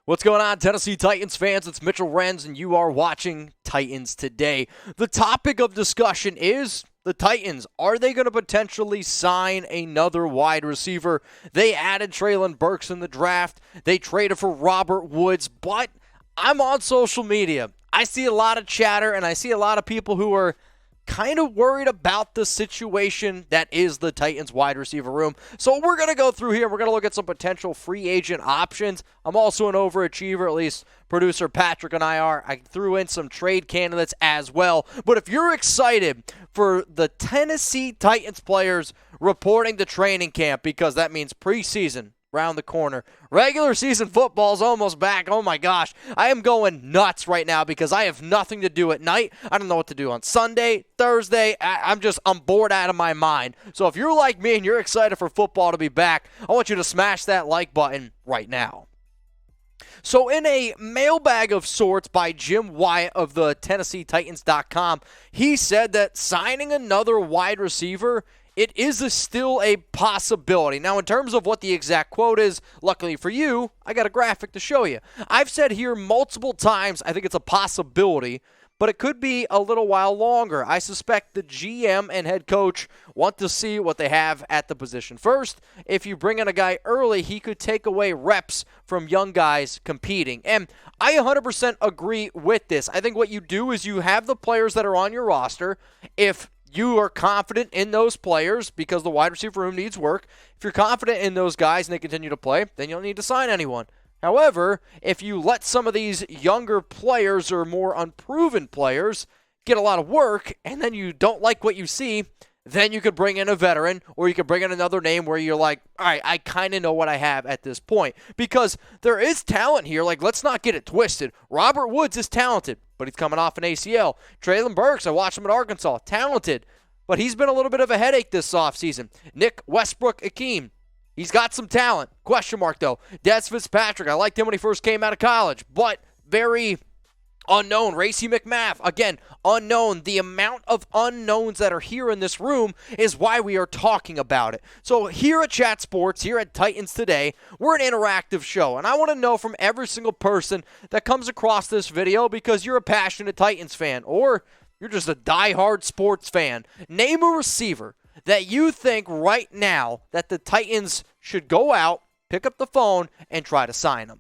What's going on, Tennessee Titans fans? It's Mitchell Renz, and you are watching Titans Today. The topic of discussion is the Titans. Are they going to potentially sign another wide receiver? They added Treylon Burks in the draft. They traded for Robert Woods, but I'm on social media. I see a lot of chatter, and I see a lot of people who are kind of worried about the situation that is the Titans wide receiver room. So we're going to go through here. We're going to look at some potential free agent options. I'm also an overachiever, at least producer Patrick and I are. I threw in some trade candidates as well. But if you're excited for the Tennessee Titans players reporting to training camp, because that means preseason round the corner. Regular season football's almost back. Oh my gosh. I am going nuts right now because I have nothing to do at night. I don't know what to do on Sunday, Thursday. I'm bored out of my mind. So if you're like me and you're excited for football to be back, I want you to smash that like button right now. So in a mailbag of sorts by Jim Wyatt of the TennesseeTitans.com, he said that signing another wide receiver, it is still a possibility. Now, in terms of what the exact quote is, luckily for you, I got a graphic to show you. I've said here multiple times, I think it's a possibility, but it could be a little while longer. I suspect the GM and head coach want to see what they have at the position first. If you bring in a guy early, he could take away reps from young guys competing. And I 100% agree with this. I think what you do is you have the players that are on your roster. If you are confident in those players because the wide receiver room needs work. If you're confident in those guys and they continue to play, then you don't need to sign anyone. However, if you let some of these younger players or more unproven players get a lot of work and then you don't like what you see, then you could bring in a veteran or you could bring in another name where you're like, all right, I kind of know what I have at this point. Because there is talent here. Like, let's not get it twisted. Robert Woods is talented, but he's coming off an ACL. Treylon Burks, I watched him at Arkansas, talented, but he's been a little bit of a headache this offseason. Nick Westbrook-Ikhine, he's got some talent. Question mark, though. Des Fitzpatrick, I liked him when he first came out of college, but very unknown. Racey McMath, again, unknown. The amount of unknowns that are here in this room is why we are talking about it. So here at Chat Sports, here at Titans Today, we're an interactive show, and I want to know from every single person that comes across this video because you're a passionate Titans fan or you're just a diehard sports fan. Name a receiver that you think right now that the Titans should go out, pick up the phone, and try to sign them.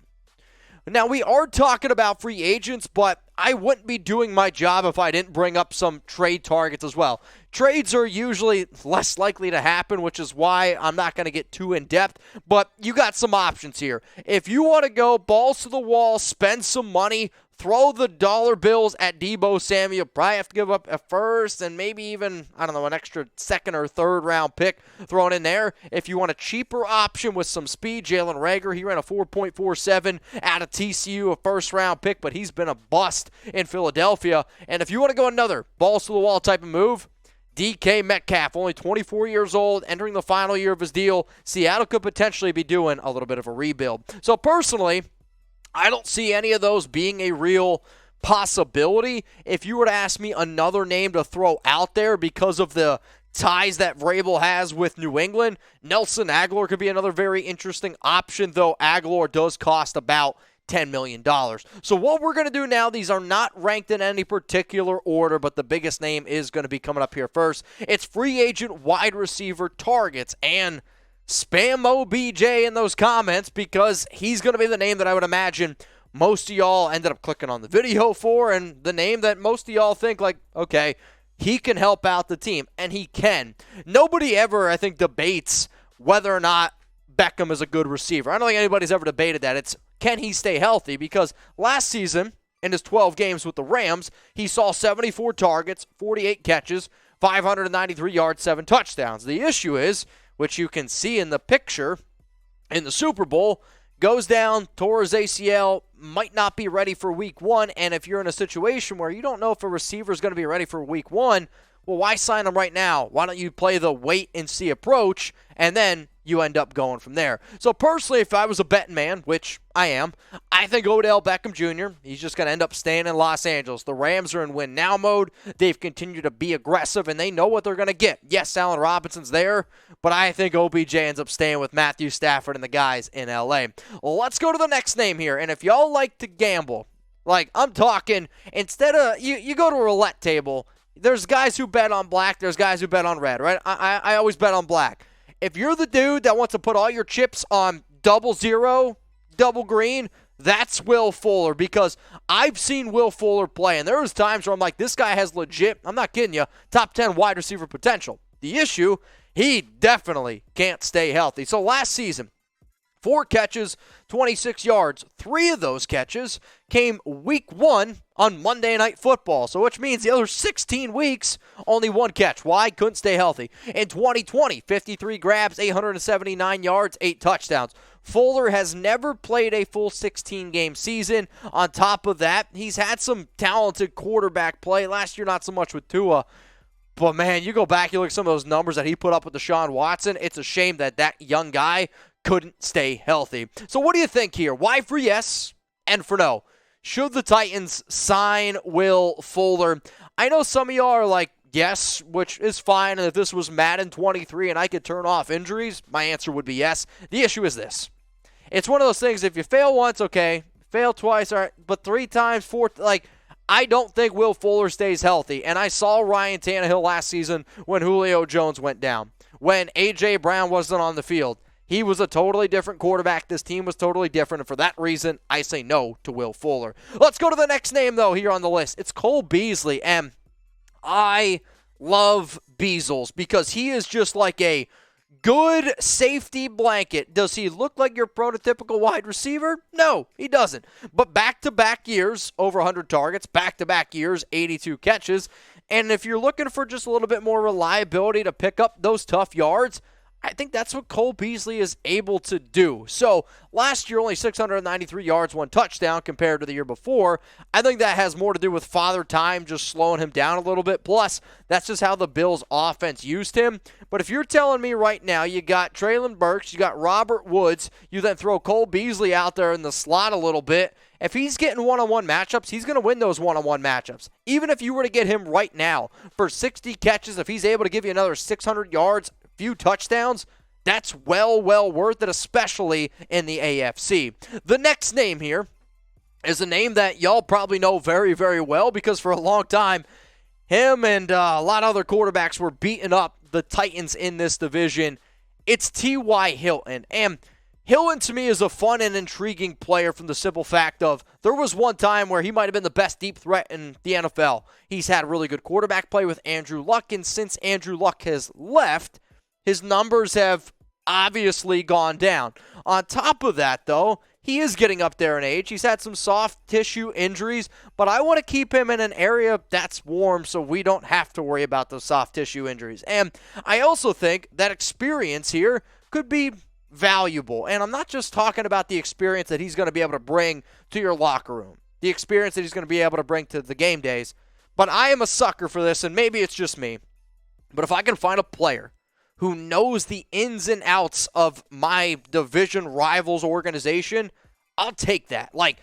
Now, we are talking about free agents, but I wouldn't be doing my job if I didn't bring up some trade targets as well. Trades are usually less likely to happen, which is why I'm not going to get too in-depth, but you got some options here. If you want to go balls to the wall, spend some money, throw the dollar bills at Deebo Samuel, you'll probably have to give up a first and maybe even, an extra second or third round pick thrown in there. If you want a cheaper option with some speed, Jalen Reagor, he ran a 4.47 out of TCU, a first round pick, but he's been a bust in Philadelphia. And if you want to go another balls to the wall type of move, DK Metcalf, only 24 years old, entering the final year of his deal. Seattle could potentially be doing a little bit of a rebuild. So personally, I don't see any of those being a real possibility. If you were to ask me another name to throw out there because of the ties that Vrabel has with New England, Nelson Agholor could be another very interesting option, though Agholor does cost about $10 million. So what we're going to do now, these are not ranked in any particular order, but the biggest name is going to be coming up here first. It's free agent wide receiver targets, and spam OBJ in those comments because he's going to be the name that I would imagine most of y'all ended up clicking on the video for, and the name that most of y'all think, like, okay, he can help out the team, and he can. Nobody ever, I think, debates whether or not Beckham is a good receiver. I don't think anybody's ever debated that. It's, can he stay healthy? Because last season, in his 12 games with the Rams, he saw 74 targets, 48 catches, 593 yards, 7 touchdowns. The issue is, which you can see in the picture in the Super Bowl, goes down, tore his ACL, might not be ready for week 1, and if you're in a situation where you don't know if a receiver is going to be ready for week 1, Well, why sign him right now? Why don't you play the wait-and-see approach, and then you end up going from there? So personally, if I was a betting man, which I am, I think Odell Beckham Jr., he's just going to end up staying in Los Angeles. The Rams are in win-now mode. They've continued to be aggressive, and they know what they're going to get. Yes, Allen Robinson's there, but I think OBJ ends up staying with Matthew Stafford and the guys in L.A. Well, let's go to the next name here, and if y'all like to gamble, like I'm talking, instead of, you go to a roulette table, there's guys who bet on black, there's guys who bet on red, right? I always bet on black. If you're the dude that wants to put all your chips on 0-0, double green, that's Will Fuller, because I've seen Will Fuller play, and there was times where I'm like, this guy has legit, I'm not kidding you, top 10 wide receiver potential. The issue, he definitely can't stay healthy. So last season, 4 catches, 26 yards. 3 of those catches came week 1 on Monday Night Football. So which means the other 16 weeks, only 1 catch. Why? Couldn't stay healthy. In 2020, 53 grabs, 879 yards, 8 touchdowns. Fuller has never played a full 16-game season. On top of that, he's had some talented quarterback play. Last year, not so much with Tua. But, man, you go back, you look at some of those numbers that he put up with Deshaun Watson. It's a shame that that young guy couldn't stay healthy. So what do you think here? Why for yes and for no? Should the Titans sign Will Fuller? I know some of y'all are like, yes, which is fine. And if this was Madden 23 and I could turn off injuries, my answer would be yes. The issue is this. It's one of those things, if you fail once, okay. Fail twice, all right. But 3 times, 4, like, I don't think Will Fuller stays healthy. And I saw Ryan Tannehill last season when Julio Jones went down. When A.J. Brown wasn't on the field. He was a totally different quarterback. This team was totally different. And for that reason, I say no to Will Fuller. Let's go to the next name, though, here on the list. It's Cole Beasley. And I love Beasles because he is just like a good safety blanket. Does he look like your prototypical wide receiver? No, he doesn't. But back-to-back years, over 100 targets. Back-to-back years, 82 catches. And if you're looking for just a little bit more reliability to pick up those tough yards, I think that's what Cole Beasley is able to do. So last year, only 693 yards, 1 touchdown compared to the year before. I think that has more to do with Father Time just slowing him down a little bit. Plus, that's just how the Bills' offense used him. But if you're telling me right now you got Treylon Burks, you got Robert Woods, you then throw Cole Beasley out there in the slot a little bit, if he's getting one-on-one matchups, he's going to win those one-on-one matchups. Even if you were to get him right now for 60 catches, if he's able to give you another 600 yards, few touchdowns, that's well worth it, especially in the AFC. The next name here is a name that y'all probably know very, very well because for a long time, him and a lot of other quarterbacks were beating up the Titans in this division. It's T.Y. Hilton. And Hilton, to me, is a fun and intriguing player from the simple fact of there was one time where he might have been the best deep threat in the NFL. He's had really good quarterback play with Andrew Luck, and since Andrew Luck has left, his numbers have obviously gone down. On top of that, though, he is getting up there in age. He's had some soft tissue injuries, but I want to keep him in an area that's warm so we don't have to worry about those soft tissue injuries. And I also think that experience here could be valuable. And I'm not just talking about the experience that he's going to be able to bring to your locker room, the experience that he's going to be able to bring to the game days, but I am a sucker for this, and maybe it's just me. But if I can find a player who knows the ins and outs of my division rivals organization, I'll take that. Like,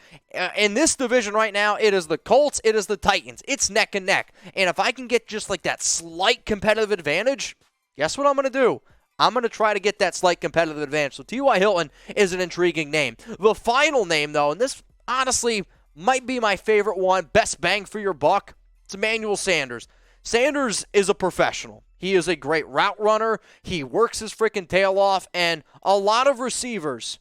in this division right now, it is the Colts, it is the Titans. It's neck and neck. And if I can get just like that slight competitive advantage, guess what I'm going to do? I'm going to try to get that slight competitive advantage. So T.Y. Hilton is an intriguing name. The final name, though, and this honestly might be my favorite one, best bang for your buck, it's Emmanuel Sanders. Sanders is a professional. He is a great route runner. He works his freaking tail off. And a lot of receivers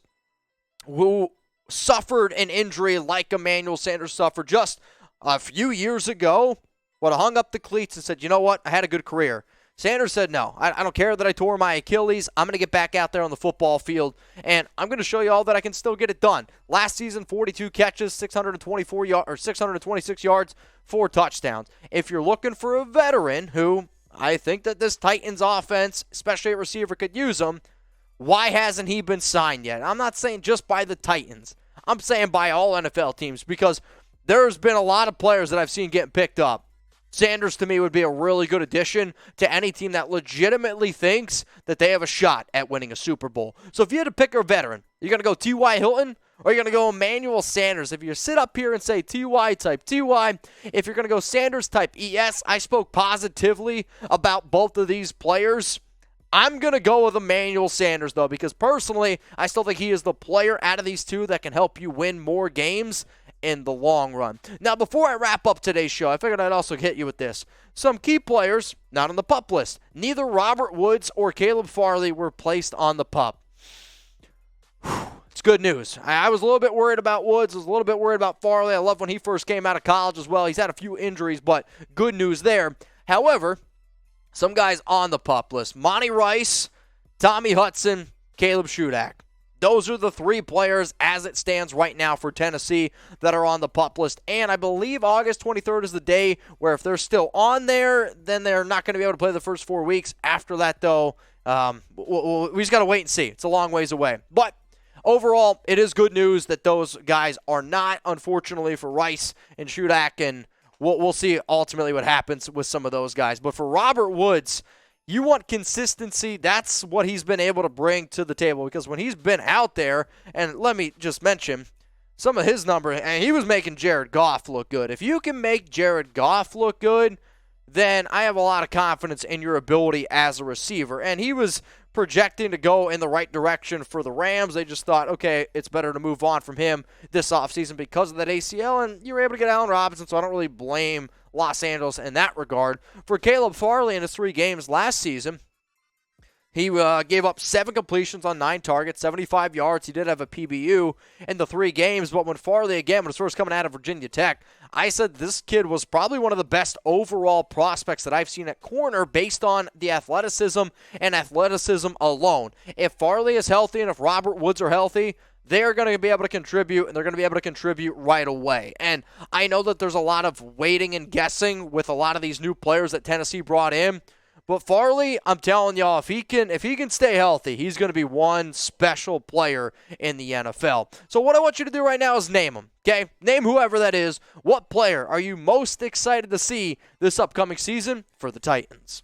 who suffered an injury like Emmanuel Sanders suffered just a few years ago would have hung up the cleats and said, you know what, I had a good career. Sanders said, no, I don't care that I tore my Achilles. I'm going to get back out there on the football field, and I'm going to show you all that I can still get it done. Last season, 42 catches, 626 yards, 4 touchdowns. If you're looking for a veteran who I think that this Titans offense, especially at receiver, could use him, why hasn't he been signed yet? I'm not saying just by the Titans. I'm saying by all NFL teams because there's been a lot of players that I've seen getting picked up. Sanders, to me, would be a really good addition to any team that legitimately thinks that they have a shot at winning a Super Bowl. So if you had to pick a veteran, you're going to go T.Y. Hilton or you're going to go Emmanuel Sanders. If you sit up here and say T.Y. type T.Y., if you're going to go Sanders type E.S., I spoke positively about both of these players. I'm going to go with Emmanuel Sanders, though, because personally, I still think he is the player out of these two that can help you win more games in the long run. Now, before I wrap up today's show, I figured I'd also hit you with this. Some key players not on the PUP list. Neither Robert Woods or Caleb Farley were placed on the PUP. It's good news. I was a little bit worried about Woods. I was a little bit worried about Farley. I love when he first came out of college as well. He's had a few injuries, but good news there. However, some guys on the PUP list. Monty Rice, Tommy Hudson, Caleb Shudak. Those are the three players as it stands right now for Tennessee that are on the PUP list. And I believe August 23rd is the day where if they're still on there, then they're not going to be able to play the first 4 weeks. After that, though, we just got to wait and see. It's a long ways away. But overall, it is good news that those guys are not, unfortunately, for Rice and Shudak. And we'll see ultimately what happens with some of those guys. But for Robert Woods, you want consistency. That's what he's been able to bring to the table, because when he's been out there, and let me just mention some of his numbers, and he was making Jared Goff look good. If you can make Jared Goff look good, then I have a lot of confidence in your ability as a receiver. And he was projecting to go in the right direction for the Rams. They just thought, okay, it's better to move on from him this offseason because of that ACL, and you were able to get Allen Robinson, so I don't really blame Los Angeles in that regard. For Caleb Farley in his 3 games last season, he gave up 7 completions on 9 targets, 75 yards. He did have a PBU in the 3 games, but when Farley, again, was first coming out of Virginia Tech, I said this kid was probably one of the best overall prospects that I've seen at corner based on the athleticism and athleticism alone. If Farley is healthy and if Robert Woods are healthy, they're going to be able to contribute, and they're going to be able to contribute right away. And I know that there's a lot of waiting and guessing with a lot of these new players that Tennessee brought in. But Farley, I'm telling y'all, if he can stay healthy, he's going to be one special player in the NFL. So what I want you to do right now is name him, okay? Name whoever that is. What player are you most excited to see this upcoming season for the Titans?